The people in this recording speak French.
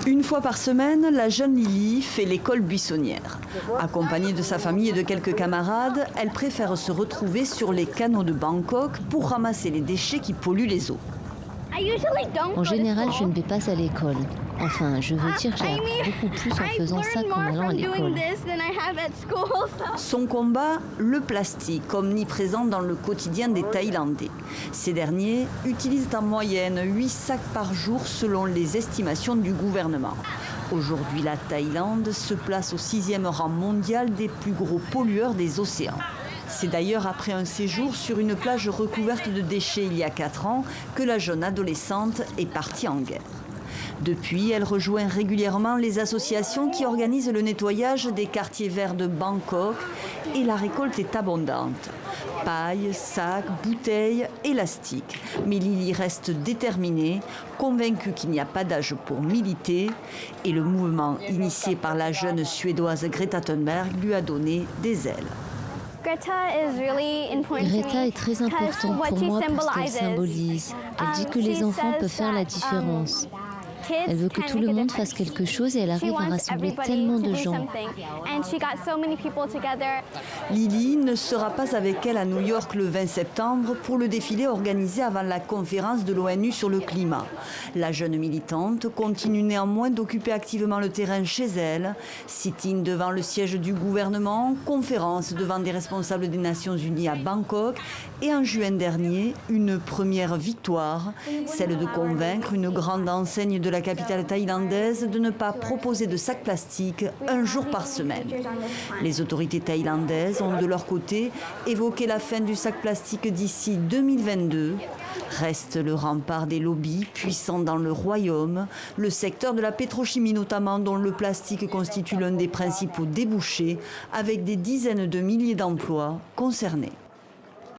Une fois par semaine, la jeune Lily fait l'école buissonnière. Accompagnée de sa famille et de quelques camarades, elle préfère se retrouver sur les canaux de Bangkok pour ramasser les déchets qui polluent les eaux. En général, je ne vais pas à l'école. Enfin, je veux dire, j'ai appris beaucoup plus en faisant ça qu'en allant à l'école. Son combat, le plastique, omniprésent dans le quotidien des Thaïlandais. Ces derniers utilisent en moyenne 8 sacs par jour selon les estimations du gouvernement. Aujourd'hui, la Thaïlande se place au 6e rang mondial des plus gros pollueurs des océans. C'est d'ailleurs après un séjour sur une plage recouverte de déchets il y a 4 ans que la jeune adolescente est partie en guerre. Depuis, elle rejoint régulièrement les associations qui organisent le nettoyage des quartiers verts de Bangkok et la récolte est abondante. Paille, sacs, bouteilles, élastiques. Mais Lily reste déterminée, convaincue qu'il n'y a pas d'âge pour militer et le mouvement initié par la jeune Suédoise Greta Thunberg lui a donné des ailes. Greta est très importante pour moi pour ce qu'elle symbolise. Elle dit que les enfants peuvent faire la différence. Elle veut que tout le monde fasse quelque chose et elle arrive à rassembler tellement de gens. Lily ne sera pas avec elle à New York le 20 septembre pour le défilé organisé avant la conférence de l'ONU sur le climat. La jeune militante continue néanmoins d'occuper activement le terrain chez elle, sit-in devant le siège du gouvernement, conférence devant des responsables des Nations Unies à Bangkok et en juin dernier, une première victoire, celle de convaincre une grande enseigne de la capitale thaïlandaise de ne pas proposer de sacs plastiques un jour par semaine. Les autorités thaïlandaises ont de leur côté évoqué la fin du sac plastique d'ici 2022. Reste le rempart des lobbies puissants dans le royaume, le secteur de la pétrochimie notamment dont le plastique constitue l'un des principaux débouchés avec des dizaines de milliers d'emplois concernés.